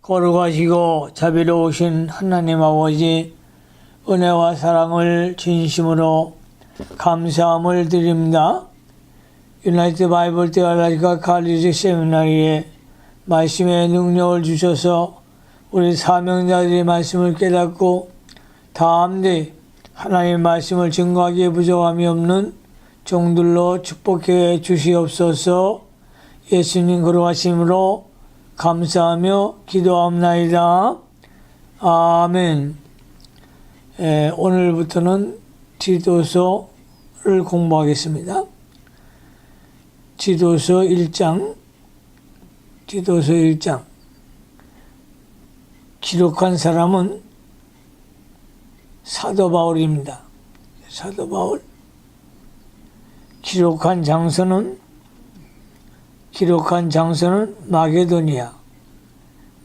거룩하시고 자비로우신 하나님 아버지, 은혜와 사랑을 진심으로 감사함을 드립니다. 유나이티드 바이블 테올로지컬 칼리지 세미나리에 말씀의 능력을 주셔서 우리 사명자들의 말씀을 깨닫고 다함대 하나님의 말씀을 증거하기에 부족함이 없는 종들로 축복해 주시옵소서. 예수님 거룩하심으로 감사하며 기도합나이다. 아멘. 오늘부터는 디도서를 공부하겠습니다. 디도서 1장 기록한 사람은 사도 바울입니다. 사도 바울. 기록한 장소는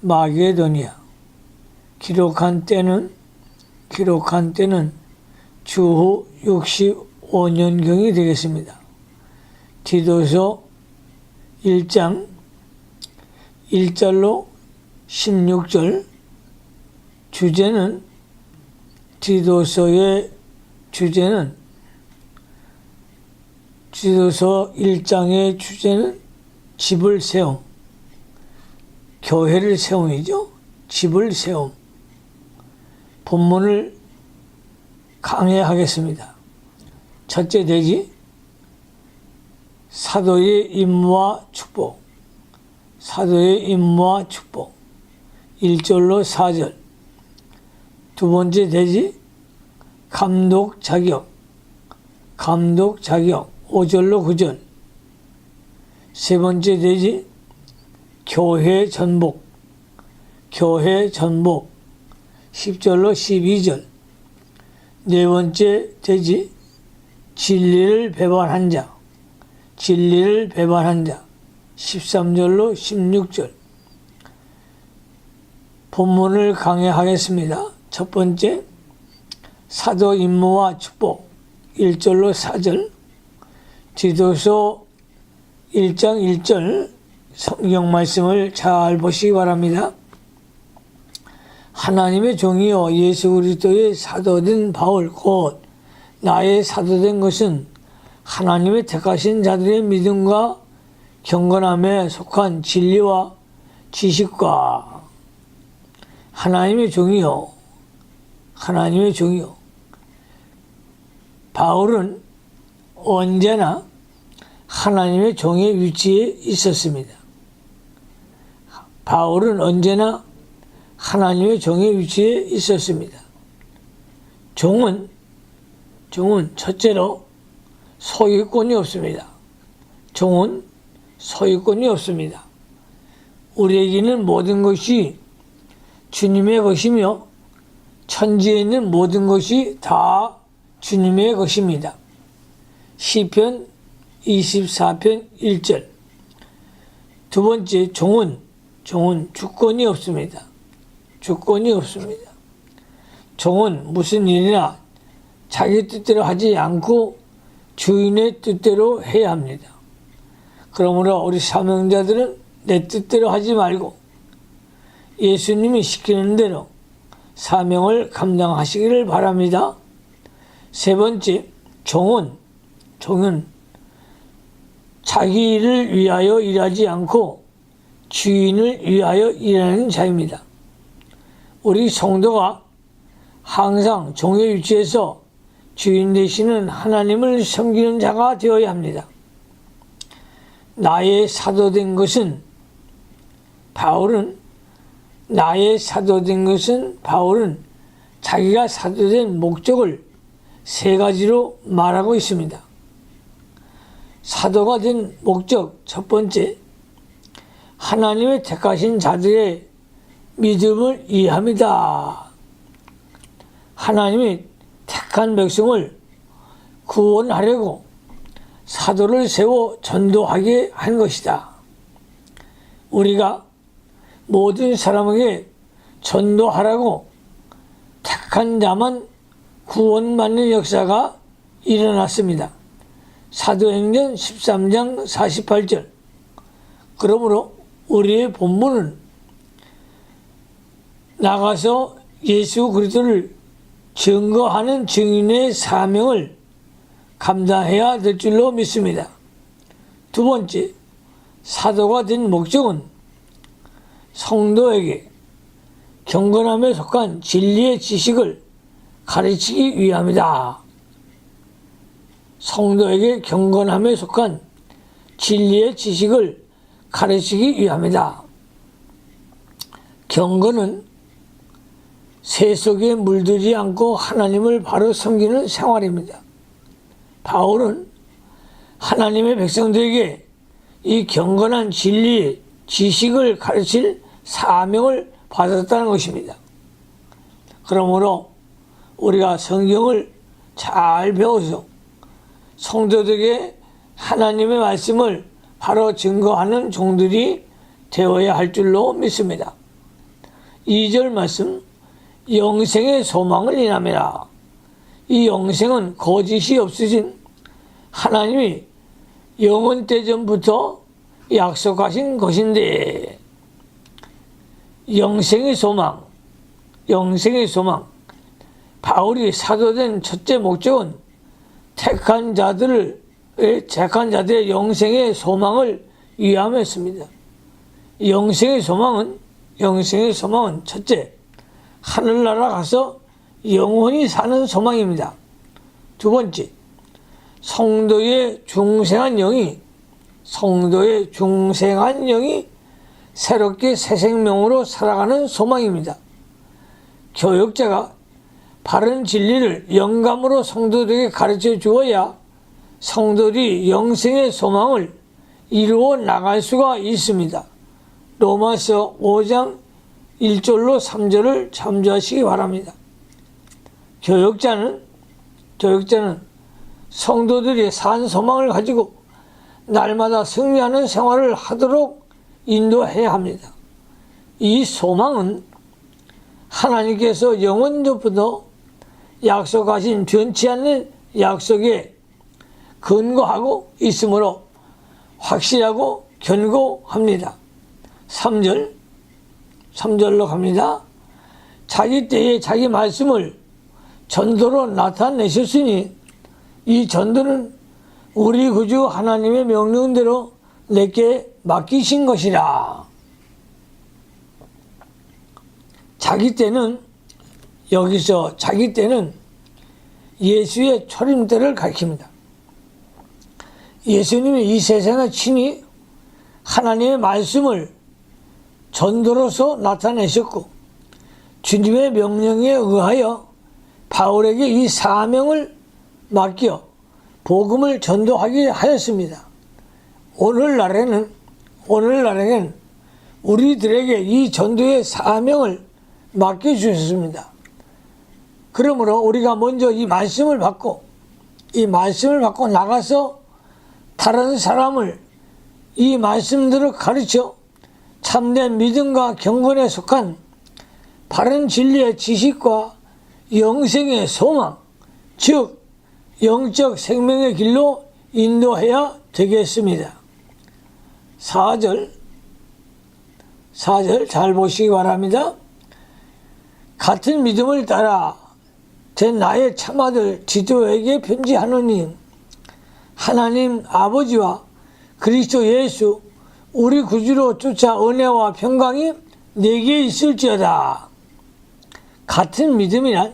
마게도니아. 기록한 때는 주후 65년경이 되겠습니다. 디도서 1장 1절로 16절. 디도서의 주제는 디도서 1장의 주제는 집을 세움, 교회를 세움이죠. 집을 세움. 본문을 강해하겠습니다. 첫째 대지, 사도의 임무와 축복. 1절로 4절. 두 번째 대지, 감독 자격. 5절로 9절. 세 번째 대지, 교회 전복. 10절로 12절. 네 번째 대지, 진리를 배반한 자. 13절로 16절. 본문을 강해하겠습니다. 첫 번째, 사도 임무와 축복. 1절로 4절. 디도서 1장 1절 성경 말씀을 잘 보시기 바랍니다. 하나님의 종이요 예수 그리스도의 사도된 바울 곧 나의 사도된 것은 하나님의 택하신 자들의 믿음과 경건함에 속한 진리와 지식과 하나님의 종이요. 바울은 언제나 하나님의 종의 위치에 있었습니다. 종은 첫째로 소유권이 없습니다. 우리에게는 모든 것이 주님의 것이며 천지에 있는 모든 것이 다 주님의 것입니다. 시편 24편 1절. 두 번째, 종은 주권이 없습니다. 종은 무슨 일이나 자기 뜻대로 하지 않고 주인의 뜻대로 해야 합니다. 그러므로 우리 사명자들은 내 뜻대로 하지 말고 예수님이 시키는 대로 사명을 감당하시기를 바랍니다. 세 번째, 종은 자기 일을 위하여 일하지 않고 주인을 위하여 일하는 자입니다. 우리 성도가 항상 종의 위치에서 주인 되시는 하나님을 섬기는 자가 되어야 합니다. 나의 사도된 것은 바울은 자기가 사도된 목적을 세 가지로 말하고 있습니다. 사도가 된 목적, 첫 번째, 하나님의 택하신 자들의 믿음을 이해합니다. 하나님이 택한 백성을 구원하려고 사도를 세워 전도하게 한 것이다. 우리가 모든 사람에게 전도하라고 택한 자만 구원받는 역사가 일어났습니다. 사도행전 13장 48절. 그러므로 우리의 본문은 나가서 예수 그리스도를 증거하는 증인의 사명을 감당해야 될 줄로 믿습니다. 두 번째, 사도가 된 목적은 성도에게 경건함에 속한 진리의 지식을 가르치기 위함이다. 성도에게 경건함에 속한 진리의 지식을 가르치기 위함이다. 경건은 새 속에 물들지 않고 하나님을 바로 섬기는 생활입니다. 바울은 하나님의 백성들에게 이 경건한 진리의 지식을 가르칠 사명을 받았다는 것입니다. 그러므로 우리가 성경을 잘 배워서 성도들에게 하나님의 말씀을 바로 증거하는 종들이 되어야 할 줄로 믿습니다. 2절 말씀, 영생의 소망을 인함이라. 이 영생은 거짓이 없으신 하나님이 영원 때전부터 약속하신 것인데, 영생의 소망. 바울이 사도된 첫째 목적은 택한 자들의 영생의 소망을 위함했습니다. 영생의 소망은 첫째, 하늘나라 가서 영원히 사는 소망입니다. 두 번째, 성도의 중생한 영이 새롭게 새 생명으로 살아가는 소망입니다. 교역자가 바른 진리를 영감으로 성도들에게 가르쳐 주어야 성도들이 영생의 소망을 이루어 나갈 수가 있습니다. 로마서 5장 1절로 3절을 참조하시기 바랍니다. 교역자는 성도들이 산 소망을 가지고 날마다 승리하는 생활을 하도록 인도해야 합니다. 이 소망은 하나님께서 영원전부터 약속하신 변치 않는 약속에 근거하고 있으므로 확실하고 견고합니다. 3절로 갑니다. 자기 때에 자기 말씀을 전도로 나타내셨으니 이 전도는 우리 구주 하나님의 명령대로 내게 맡기신 것이라. 여기서 자기 때는 예수의 초림 때를 가리킵니다. 예수님이 이 세상에 친히 하나님의 말씀을 전도로서 나타내셨고, 주님의 명령에 의하여 바울에게 이 사명을 맡겨 복음을 전도하게 하였습니다. 오늘날에는 우리들에게 이 전도의 사명을 맡겨주셨습니다. 그러므로 우리가 먼저 이 말씀을 받고 나가서 다른 사람을 이 말씀대로 가르쳐 참된 믿음과 경건에 속한 바른 진리의 지식과 영생의 소망, 즉 영적 생명의 길로 인도해야 되겠습니다. 4절 잘 보시기 바랍니다. 같은 믿음을 따라 된 나의 참아들 디도에게 편지하노니 하나님 아버지와 그리스도 예수 우리 구주로 쫓아 은혜와 평강이 내게 있을지어다. 같은 믿음이란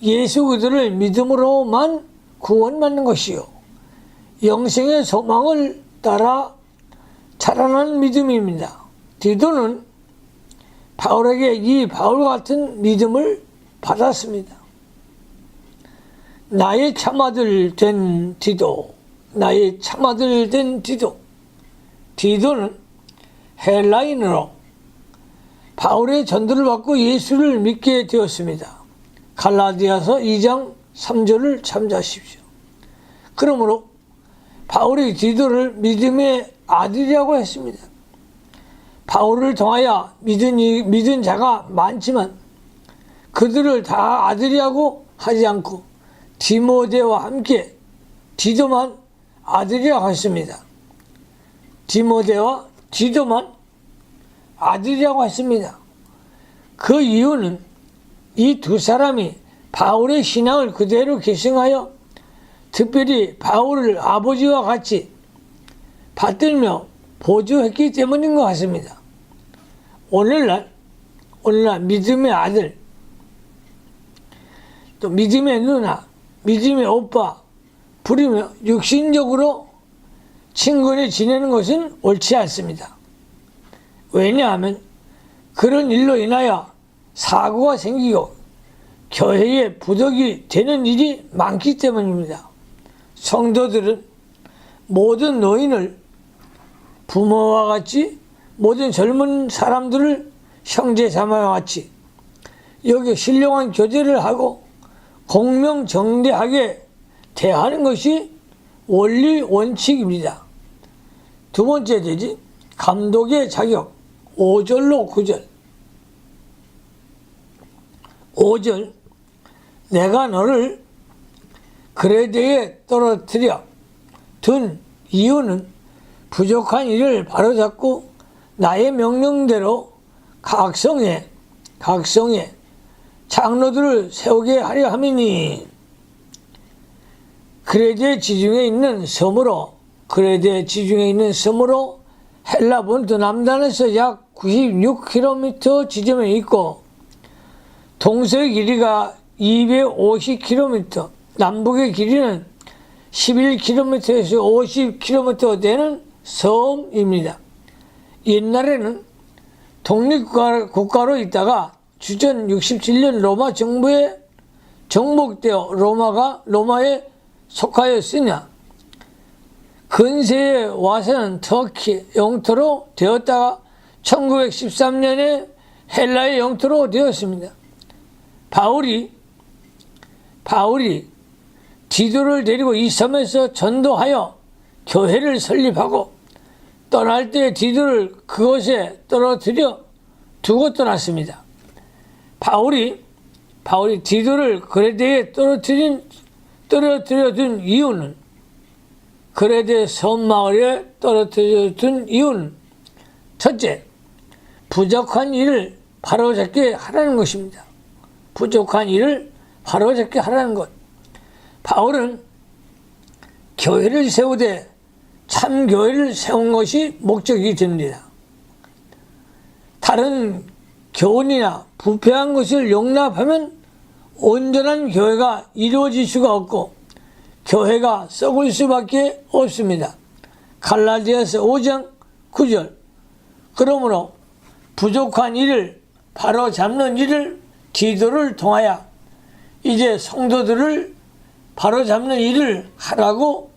예수 그리스도를 믿음으로만 구원받는 것이요, 영생의 소망을 따라 자라나는 믿음입니다. 디도는 바울에게 이 바울과 같은 믿음을 받았습니다. 나의 참아들 된 디도. 디도는 헬라인으로 바울의 전도를 받고 예수를 믿게 되었습니다. 갈라디아서 2장 3절을 참조하십시오. 그러므로 바울이 디도를 믿음의 아들이라고 했습니다. 바울을 통하여 믿은 자가 많지만 그들을 다 아들이라고 하지 않고 디모데와 함께 디도만 아들이라고 했습니다. 디모데와 디도만 아들이라고 했습니다. 그 이유는 이 두 사람이 바울의 신앙을 그대로 계승하여 특별히 바울을 아버지와 같이 받들며 보조했기 때문인 것 같습니다. 오늘날 믿음의 아들, 또 믿음의 누나, 믿음의 오빠 부리며 육신적으로 친근히 지내는 것은 옳지 않습니다. 왜냐하면 그런 일로 인하여 사고가 생기고 교회에 부덕이 되는 일이 많기 때문입니다. 성도들은 모든 노인을 부모와 같이, 모든 젊은 사람들을 형제 자매와 같이 여기 신령한 교제를 하고 공명정대하게 대하는 것이 원리 원칙입니다. 두 번째 되지, 감독의 자격. 5절로 9절. 5절, 내가 너를 그레데에 떨어뜨려 둔 이유는 부족한 일을 바로잡고 나의 명령대로 각성에 장로들을 세우게 하려 함이니, 그레데 지중해 있는 섬으로 헬라 본토 남단에서 약 96km 지점에 있고, 동서의 길이가 250km, 남북의 길이는 11km에서 50km 되는 섬입니다. 옛날에는 독립국가로 있다가 주전 67년 로마 정부에 정복되어 로마에 속하였으나 근세에 와서는 터키 영토로 되었다가 1913년에 헬라의 영토로 되었습니다. 바울이 디도를 데리고 이 섬에서 전도하여 교회를 설립하고 떠날 때 디도를 그곳에 떨어뜨려 두고 떠났습니다. 바울이 디도를 그레데에 떨어뜨려 둔 이유는, 그레데 섬마을에 떨어뜨려 둔 이유는 첫째, 부족한 일을 바로잡게 하라는 것입니다. 부족한 일을 바로잡게 하라는 것. 바울은 교회를 세우되 참 교회를 세운 것이 목적이 됩니다. 다른 교훈이나 부패한 것을 용납하면 온전한 교회가 이루어질 수가 없고 교회가 썩을 수밖에 없습니다. 갈라디아서 5장 9절. 그러므로 부족한 일을 바로잡는 일을 디도를 통하여 이제 성도들을 바로잡는 일을 하라고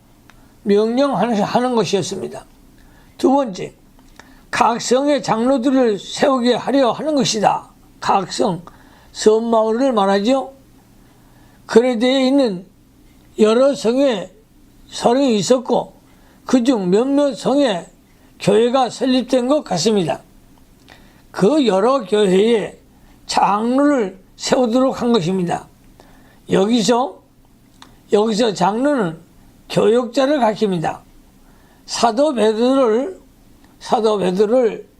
명령하는 것이었습니다. 두 번째, 각 성의 장로들을 세우게 하려 하는 것이다. 각 성, 섬마을을 말하죠. 그레데에 있는 여러 성이 있었고 그중 몇몇 성에 교회가 설립된 것 같습니다. 그 여러 교회에 장로를 세우도록 한 것입니다. 여기서 장로는 교역자를 가리킵니다. 사도 베드로를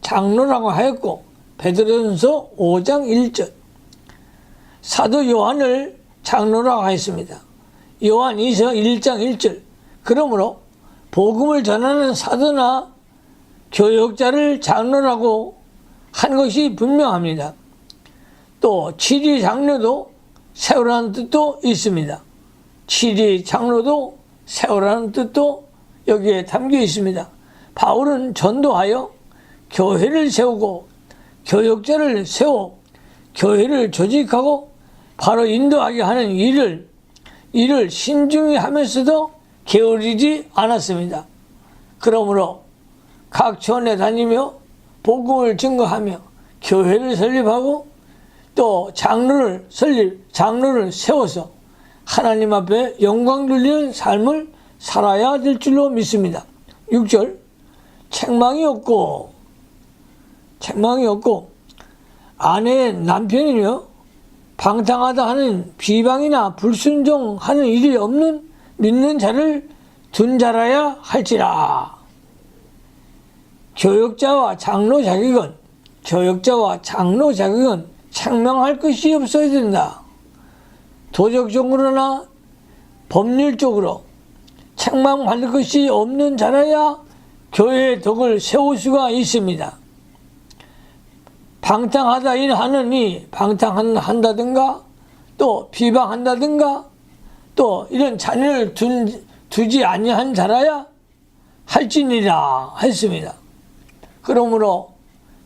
장로라고 하였고 베드로전서 5장 1절, 사도 요한을 장로라고 하였습니다. 요한 2서 1장 1절. 그러므로 복음을 전하는 사도나 교역자를 장로라고 한 것이 분명합니다. 또 7위 장로도 세우라는 뜻도 있습니다. 7위 장로도 세우라는 뜻도 여기에 담겨 있습니다. 바울은 전도하여 교회를 세우고 교역자를 세워 교회를 조직하고 바로 인도하게 하는 일을 신중히 하면서도 게으르지 않았습니다. 그러므로 각 촌에 다니며 복음을 증거하며 교회를 설립하고 또 장로를 세워서 하나님 앞에 영광 돌리는 삶을 살아야 될 줄로 믿습니다. 6절, 책망이 없고 아내의 남편이며 방탕하다 하는 비방이나 불순종하는 일이 없는 믿는 자를 둔 자라야 할지라. 교역자와 장로 자격은 교역자와 장로 자격은 책망할 것이 없어야 된다. 도덕적으로나 법률적으로 책망할 것이 없는 자라야 교회의 덕을 세울 수가 있습니다. 방탕하다 하느니 방탕한다든가 또 비방한다든가 또 이런 자녀를 두지 아니한 자라야 할지니라 했습니다. 그러므로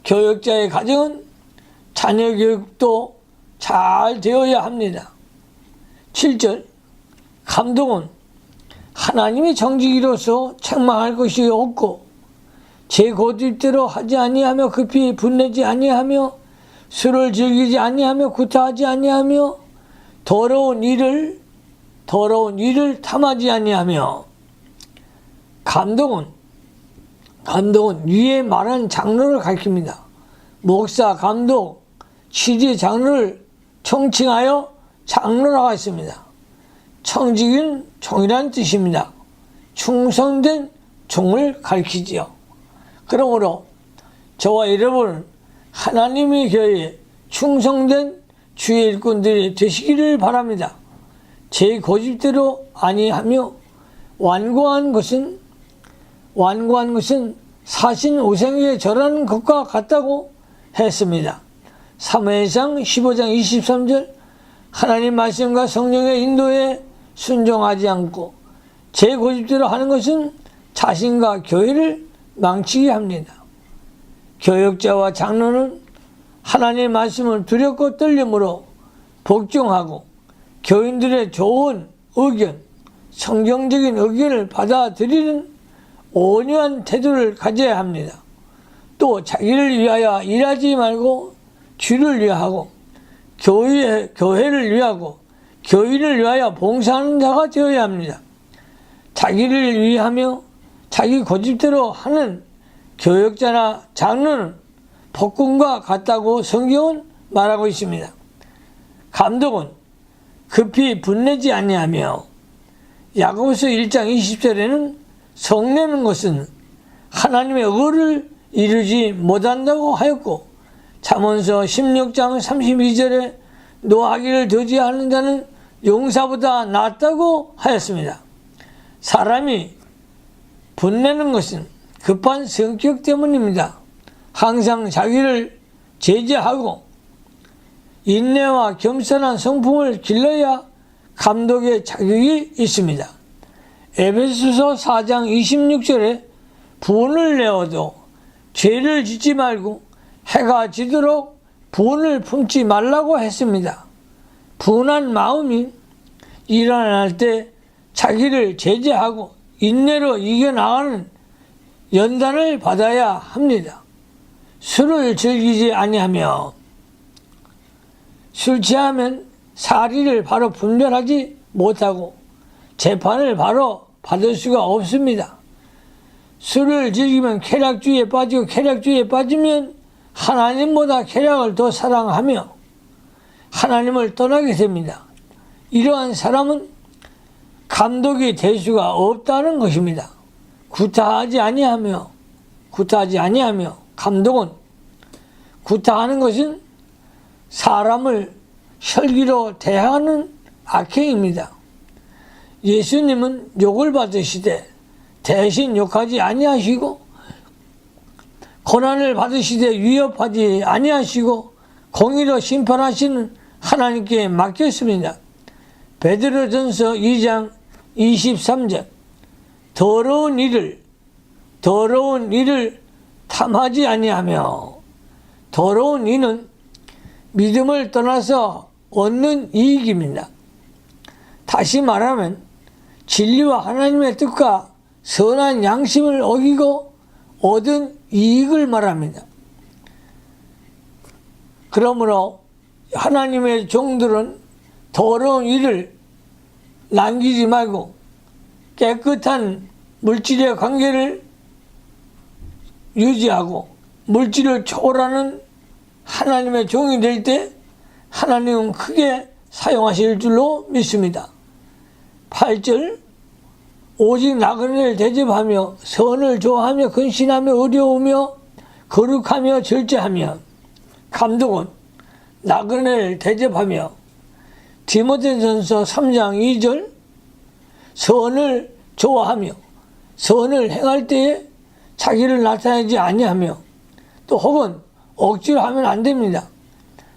교역자의 가정은 자녀 교육도 잘 되어야 합니다. 7절 감독은 하나님의 정직이로서 책망할 것이 없고 제 고집대로 하지 아니하며 급히 분내지 아니하며 술을 즐기지 아니하며 구타하지 아니하며 더러운 일을 탐하지 아니하며 감독은 위에 말한 장로를 가리킵니다. 목사, 감독, 취재 장로를 총칭하여 장로라고 했습니다. 청직은 종이라는 뜻입니다. 충성된 종을 가리키지요. 그러므로 저와 여러분은 하나님의 교회에 충성된 주의 일꾼들이 되시기를 바랍니다. 제 고집대로 아니하며 완고한 것은 사신 우상에게 절하는 것과 같다고 했습니다. 사무엘상 15장 23절 하나님 말씀과 성령의 인도에 순종하지 않고 제 고집대로 하는 것은 자신과 교회를 망치게 합니다. 교역자와 장로는 하나님의 말씀을 두렵고 떨림으로 복종하고 교인들의 좋은 의견, 성경적인 의견을 받아들이는 온유한 태도를 가져야 합니다. 또 자기를 위하여 일하지 말고 주를 위하고 교회를 위하고 교인을 위하여 봉사하는 자가 되어야 합니다. 자기를 위하며 자기 고집대로 하는 교역자나 장로는 폭군과 같다고 성경은 말하고 있습니다. 감독은 급히 분내지 아니하며 야고보서 1장 20절에는 성내는 것은 하나님의 의를 이루지 못한다고 하였고 잠언서 16장 32절에 노하기를 더디하는 자는 용사보다 낫다고 하였습니다. 사람이 분내는 것은 급한 성격 때문입니다. 항상 자기를 제재하고 인내와 겸손한 성품을 길러야 감독의 자격이 있습니다. 에베소서 4장 26절에 분을 내어도 죄를 짓지 말고 해가 지도록 분을 품지 말라고 했습니다. 분한 마음이 일어날 때 자기를 제재하고 인내로 이겨나가는 연단을 받아야 합니다. 술을 즐기지 아니하며 술 취하면 사리를 바로 분별하지 못하고 재판을 바로 받을 수가 없습니다. 술을 즐기면 쾌락주의에 빠지고 쾌락주의에 빠지면 하나님보다 쾌락을 더 사랑하며 하나님을 떠나게 됩니다. 이러한 사람은 감독이 될 수가 없다는 것입니다. 구타하지 아니하며 감독은 구타하는 것은 사람을 혈기로 대하는 악행입니다. 예수님은 욕을 받으시되 대신 욕하지 아니하시고 고난을 받으시되 위협하지 아니하시고 공의로 심판하시는 하나님께 맡겼습니다. 베드로전서 2장 23절 더러운 일을 탐하지 아니하며 더러운 일은 믿음을 떠나서 얻는 이익입니다. 다시 말하면 진리와 하나님의 뜻과 선한 양심을 어기고 얻은 이익을 말합니다. 그러므로 하나님의 종들은 더러운 일을 남기지 말고 깨끗한 물질의 관계를 유지하고 물질을 초월하는 하나님의 종이 될 때 하나님은 크게 사용하실 줄로 믿습니다. 8절 오직 나그네를 대접하며 선을 좋아하며 근신하며 의로우며 거룩하며 절제하며 감독은 나그네를 대접하며 디모데전서 3장 2절 선을 좋아하며 선을 행할 때에 자기를 나타내지 아니하며 또 혹은 억지로 하면 안 됩니다.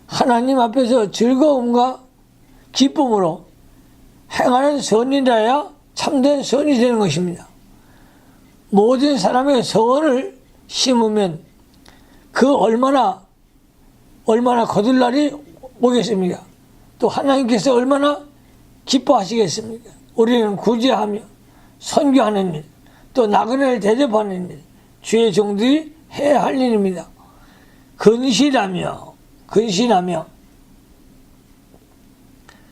하나님 앞에서 즐거움과 기쁨으로 행하는 선이라야 참된 선이 되는 것입니다. 모든 사람의 선을 심으면 그 얼마나 거둘 날이 오겠습니까? 또 하나님께서 얼마나 기뻐하시겠습니까? 우리는 구제하며 선교하는 일, 또 나그네를 대접하는 일, 주의 종들이 해야 할 일입니다. 근신하며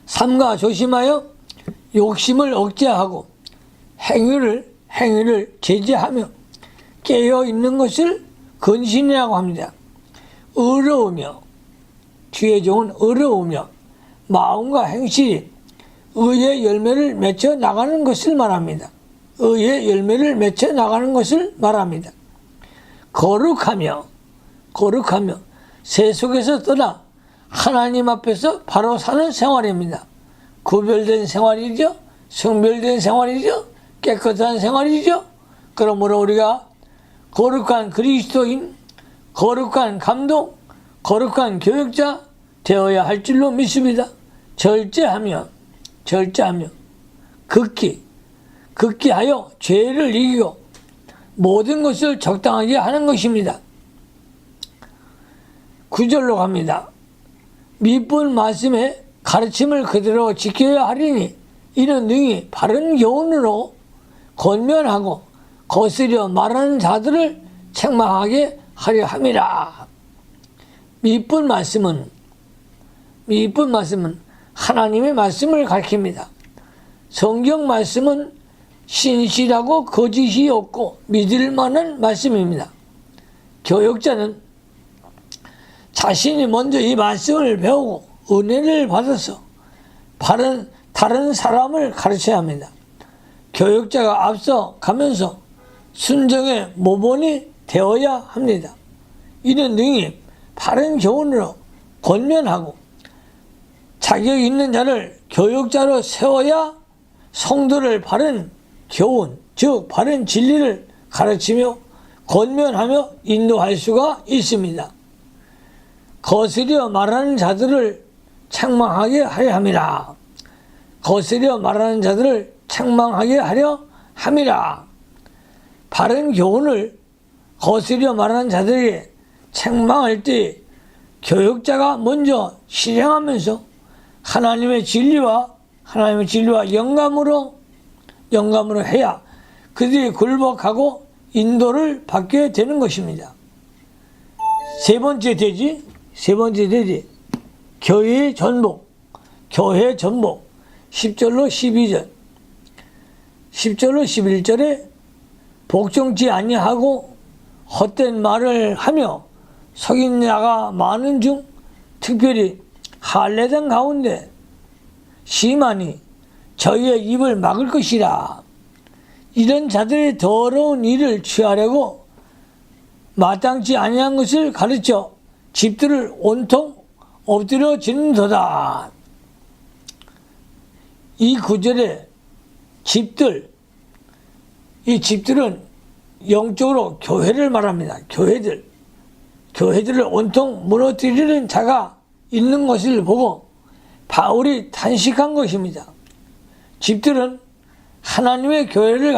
삼가 조심하여 욕심을 억제하고 행위를 제재하며 깨어 있는 것을 근신이라고 합니다. 의로우며 주의 종은 의로우며 마음과 행실이 의의 열매를 맺혀 나가는 것을 말합니다. 의의 열매를 맺혀 나가는 것을 말합니다. 거룩하며 세속에서 떠나 하나님 앞에서 바로 사는 생활입니다. 구별된 생활이죠. 성별된 생활이죠. 깨끗한 생활이죠. 그러므로 우리가 거룩한 그리스도인, 거룩한 감독, 거룩한 교육자 되어야 할 줄로 믿습니다. 절제하며 극기하여 죄를 이기고 모든 것을 적당하게 하는 것입니다. 9절로 갑니다. 밑분 말씀의 가르침을 그대로 지켜야 하리니 이는 능히 바른 교훈으로 권면하고 거스려 말하는 자들을 책망하게 하려 함이라. 밑분 말씀은 하나님의 말씀을 가르칩니다. 성경 말씀은 신실하고 거짓이 없고 믿을 만한 말씀입니다. 교육자는 자신이 먼저 이 말씀을 배우고 은혜를 받아서 다른 사람을 가르쳐야 합니다. 교육자가 앞서 가면서 순종의 모본이 되어야 합니다. 이는 능히 바른 교훈으로 권면하고 자격 있는 자를 교육자로 세워야 성도를 바른 교훈, 즉 바른 진리를 가르치며 권면하며 인도할 수가 있습니다. 거스려 말하는 자들을 책망하게 하려 함이라. 거스려 말하는 자들을 책망하게 하려 함이라. 바른 교훈을 거스려 말하는 자들에게 책망할 때 교육자가 먼저 실행하면서 하나님의 진리와 영감으로 해야 그들이 굴복하고 인도를 받게 되는 것입니다. 세 번째 대지 교회 전복 10절로 12절 10절로 11절에 복종치 아니하고 헛된 말을 하며 속인 자가 많은 중 특별히 할례당 가운데 심하니 저희의 입을 막을 것이라. 이런 자들의 더러운 일을 취하려고 마땅치 아니한 것을 가르쳐 집들을 온통 엎드려지는도다. 이 구절에 이 집들은 영적으로 교회를 말합니다. 교회들을 온통 무너뜨리는 자가 있는 것을 보고 바울이 탄식한 것입니다. 집들은 하나님의 교회를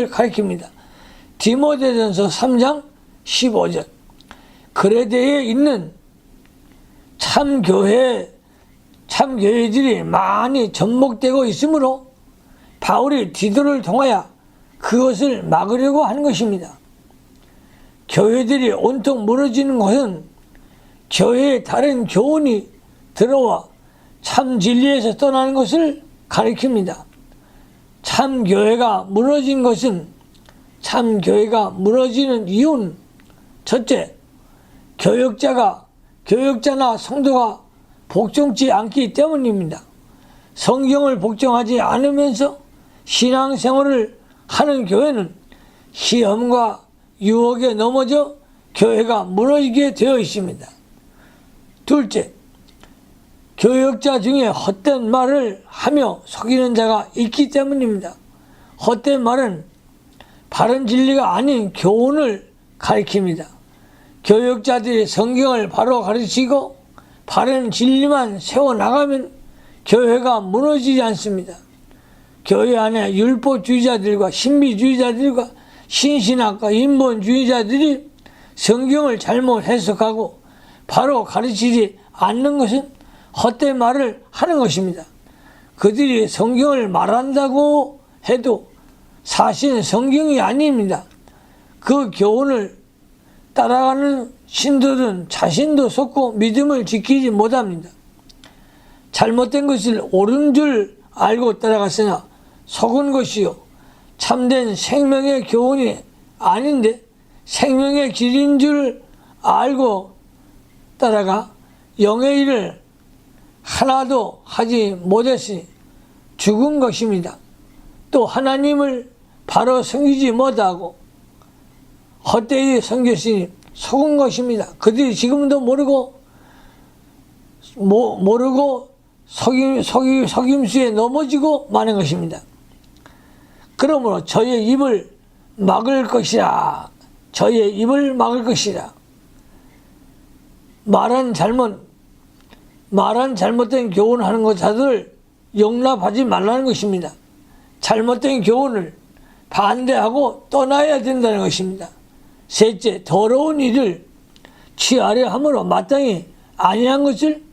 가리킵니다. 디모데전서 3장 15절 그레데에 있는 참교회들이 많이 접목되고 있으므로 바울이 디도를 통하여 그것을 막으려고 한 것입니다. 교회들이 온통 무너지는 것은 교회에 다른 교훈이 들어와 참 진리에서 떠나는 것을 가리킵니다. 참교회가 무너지는 이유는 첫째, 교육자나 성도가 복종치 않기 때문입니다. 성경을 복종하지 않으면서 신앙생활을 하는 교회는 시험과 유혹에 넘어져 교회가 무너지게 되어 있습니다. 둘째, 교역자 중에 헛된 말을 하며 속이는 자가 있기 때문입니다. 헛된 말은 바른 진리가 아닌 교훈을 가리킵니다. 교역자들이 성경을 바로 가르치고 바른 진리만 세워나가면 교회가 무너지지 않습니다. 교회 안에 율법주의자들과 신비주의자들과 신신학과 인본주의자들이 성경을 잘못 해석하고 바로 가르치지 않는 것은 헛된 말을 하는 것입니다. 그들이 성경을 말한다고 해도 사실은 성경이 아닙니다. 그 교훈을 따라가는 신도들은 자신도 속고 믿음을 지키지 못합니다. 잘못된 것을 옳은 줄 알고 따라갔으나 속은 것이요 참된 생명의 교훈이 아닌데 생명의 길인 줄 알고 따라가 영의 일을 하나도 하지 못했으니 죽은 것입니다. 또 하나님을 바로 섬기지 못하고 헛되이 섬겼으니 속은 것입니다. 그들이 지금도 모르고 속임수에 넘어지고 마는 것입니다. 그러므로 저의 입을 막을 것이라. 저의 입을 막을 것이라. 말한 잘못된 교훈하는 것자들을 용납하지 말라는 것입니다. 잘못된 교훈을 반대하고 떠나야 된다는 것입니다. 셋째, 더러운 일을 취하려 함으로 마땅히 아니한 것을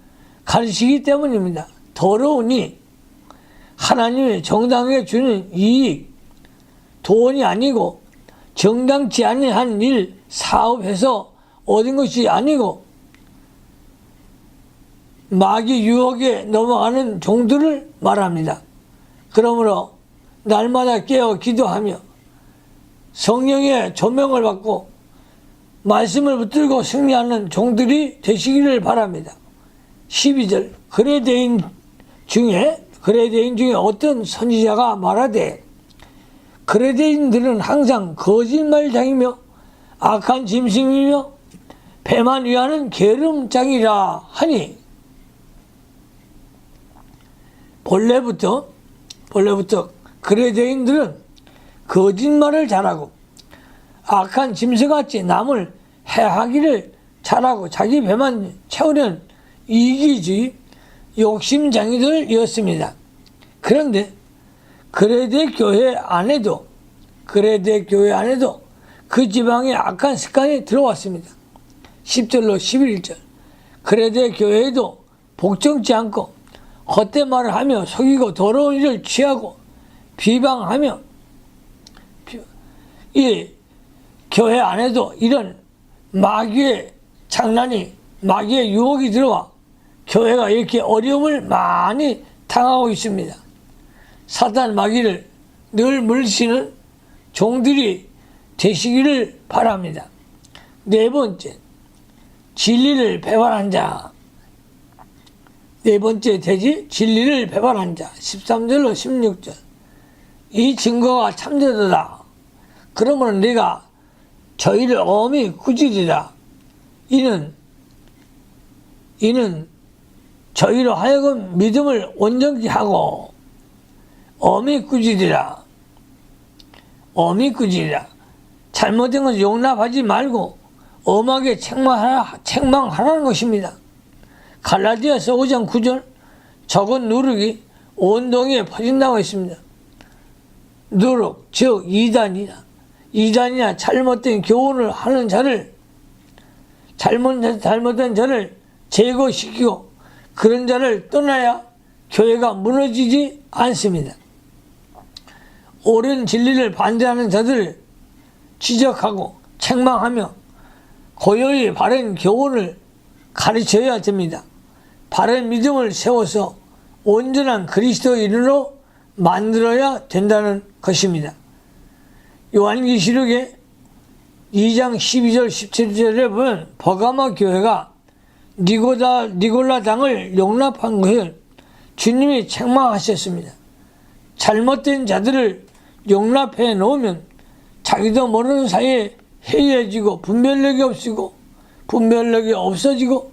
가르치기 때문입니다. 더러우니 하나님의 정당하게 주는 이익, 돈이 아니고 정당치 아니한 일, 사업해서 얻은 것이 아니고 마귀 유혹에 넘어가는 종들을 말합니다. 그러므로 날마다 깨어 기도하며 성령의 조명을 받고 말씀을 붙들고 승리하는 종들이 되시기를 바랍니다. 12절 그레대인 중에 어떤 선지자가 말하되 그레대인들은 항상 거짓말장이며 악한 짐승이며 배만 위하는 게으름장이라 하니 본래부터 그레대인들은 거짓말을 잘하고 악한 짐승같이 남을 해하기를 잘하고 자기 배만 채우려는 이기주의 욕심장이들이었습니다. 그런데 그레대 교회 안에도 그 지방에 악한 습관이 들어왔습니다. 10절로 11절 그레대 교회에도 복종치 않고 헛된 말을 하며 속이고 더러운 일을 취하고 비방하며 이 교회 안에도 이런 마귀의 장난이 마귀의 유혹이 들어와 교회가 이렇게 어려움을 많이 당하고 있습니다. 사탄 마귀를 늘 물리치는 종들이 되시기를 바랍니다. 네 번째, 진리를 배반한 자. 네 번째 대지 진리를 배반한 자. 13절로 16절 이 증거가 참되도다. 그러므로 네가 저희를 엄히 꾸짖으라. 이는 저희로 하여금 믿음을 온전히 하고 엄히 꾸짖으라. 잘못된 것을 용납하지 말고 엄하게 책망하라는 것입니다. 갈라디아서 5장 9절 적은 누룩이 온 동에 퍼진다고 했습니다. 누룩 즉 이단이나 잘못된 교훈을 하는 자를 잘못된 자를 제거시키고 그런 자를 떠나야 교회가 무너지지 않습니다. 옳은 진리를 반대하는 자들을 지적하고 책망하며 고요히 바른 교훈을 가르쳐야 됩니다. 바른 믿음을 세워서 온전한 그리스도인으로 만들어야 된다는 것입니다. 요한계시록에 2장 12절 17절에 보면 버가모 교회가 니골라 당을 용납한 것을 주님이 책망하셨습니다. 잘못된 자들을 용납해 놓으면 자기도 모르는 사이에 해이해지고 분별력이 없어지고 분별력이 없어지고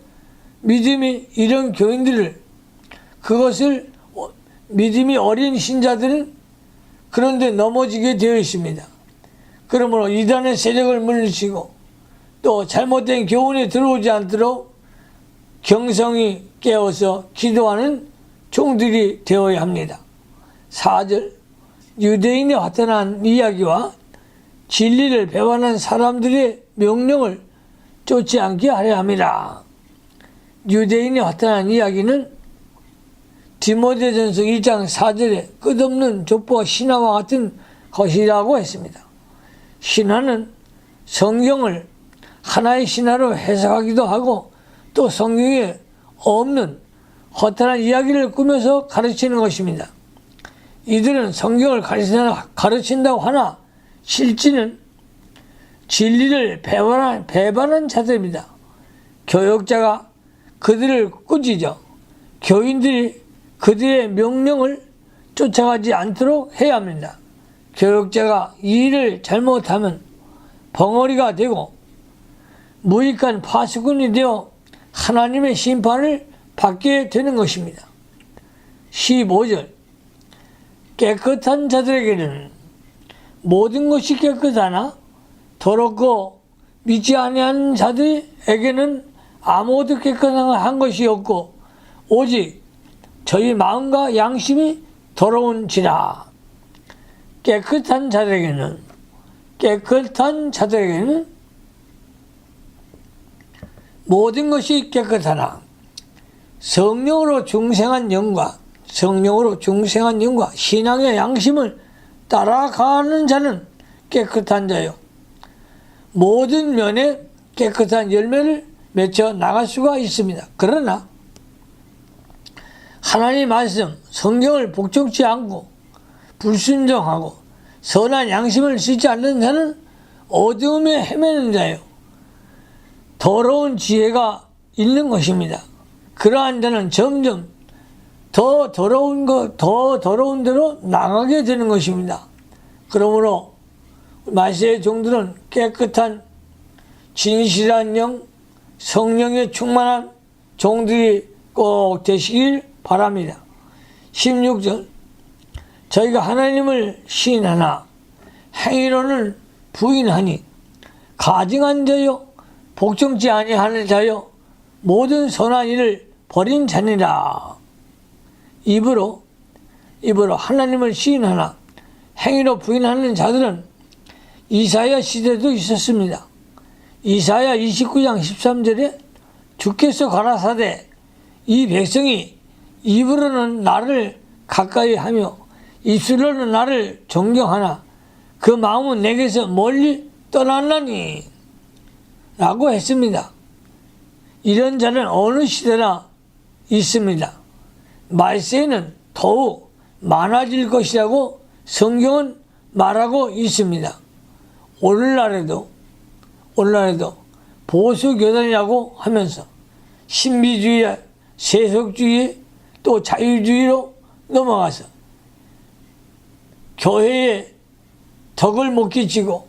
믿음이 이런 교인들을 그것을 믿음이 어린 신자들은 그런데 넘어지게 되어 있습니다. 그러므로 이단의 세력을 물리치고 또 잘못된 교훈에 들어오지 않도록 경성이 깨어서 기도하는 종들이 되어야 합니다. 4절 유대인의 화탄한 이야기와 진리를 배반한 사람들의 명령을 쫓지 않게 하려 함이라. 유대인의 화탄한 이야기는 디모데전서 2장 4절에 끝없는 족보와 신화와 같은 것이라고 했습니다. 신화는 성경을 하나의 신화로 해석하기도 하고 또 성경에 없는 허탄한 이야기를 꾸며서 가르치는 것입니다. 이들은 성경을 가르친다고 하나 실제는 진리를 배반한 자들입니다. 교역자가 그들을 꾸짖어 교인들이 그들의 명령을 쫓아가지 않도록 해야 합니다. 교역자가 이 일을 잘못하면 벙어리가 되고 무익한 파수꾼이 되어 하나님의 심판을 받게 되는 것입니다. 15절 깨끗한 자들에게는 모든 것이 깨끗하나 더럽고 믿지 아니하는 자들에게는 아무것도 깨끗한 것이 없고 오직 저희 마음과 양심이 더러운지라. 깨끗한 자들에게는 모든 것이 깨끗하나 성령으로 중생한 영과 신앙의 양심을 따라가는 자는 깨끗한 자요 모든 면에 깨끗한 열매를 맺어 나갈 수가 있습니다. 그러나 하나님 말씀 성경을 복종치 않고 불순종하고 선한 양심을 씻지 않는 자는 어두움에 헤매는 자요 더러운 지혜가 있는 것입니다. 그러한 자는 점점 더 더러운 대로 나가게 되는 것입니다. 그러므로 말세의 종들은 깨끗한 진실한 영, 성령에 충만한 종들이 꼭 되시길 바랍니다. 16절 저희가 하나님을 시인하나 행위로는 부인하니 가증한 자요 복종치 아니하는 자요 모든 선한 일을 버린 자니라. 입으로 하나님을 시인하나 행위로 부인하는 자들은 이사야 시대도 있었습니다. 이사야 29장 13절에 주께서 가라사대 이 백성이 입으로는 나를 가까이 하며 입술로는 나를 존경하나 그 마음은 내게서 멀리 떠났나니 라고 했습니다. 이런 자는 어느 시대나 있습니다. 말세에는 더욱 많아질 것이라고 성경은 말하고 있습니다. 오늘날에도 보수교단이라고 하면서 신비주의, 세속주의, 또 자유주의로 넘어가서 교회에 덕을 못 끼치고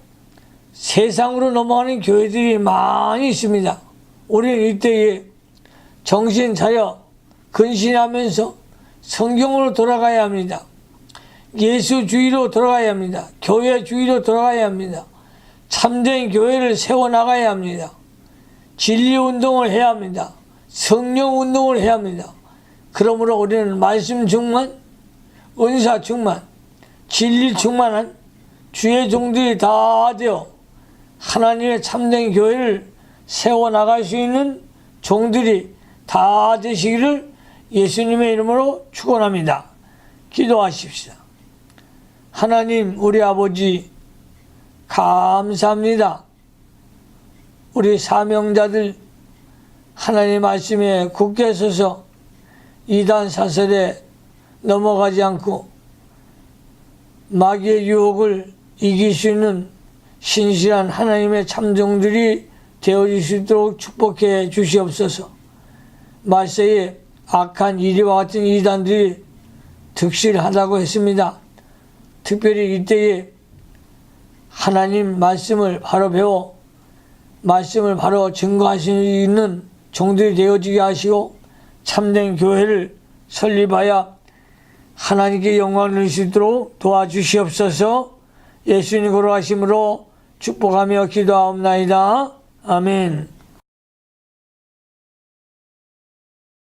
세상으로 넘어가는 교회들이 많이 있습니다. 우리는 이때에 정신 차려 근신하면서 성경으로 돌아가야 합니다. 예수주의로 돌아가야 합니다. 교회주의로 돌아가야 합니다. 참된 교회를 세워나가야 합니다. 진리운동을 해야 합니다. 성령운동을 해야 합니다. 그러므로 우리는 말씀 충만, 은사 충만, 진리 충만한 주의 종들이 다 되어 하나님의 참된 교회를 세워나갈 수 있는 종들이 다 되시기를 예수님의 이름으로 축원합니다. 기도하십시다. 하나님 우리 아버지 감사합니다. 우리 사명자들 하나님 말씀에 굳게 서서 이단 사설에 넘어가지 않고 마귀의 유혹을 이길 수 있는 신실한 하나님의 참종들이 되어질 수 있도록 축복해 주시옵소서. 말세에 악한 이리와 같은 이단들이 득실하다고 했습니다. 특별히 이때에 하나님 말씀을 바로 배워 말씀을 바로 증거할 수 있는 종들이 되어지게 하시고 참된 교회를 설립하여 하나님께 영광을 누릴 수 있도록 도와주시옵소서. 예수님 걸어가심으로 축복하며 기도하옵나이다. 아멘.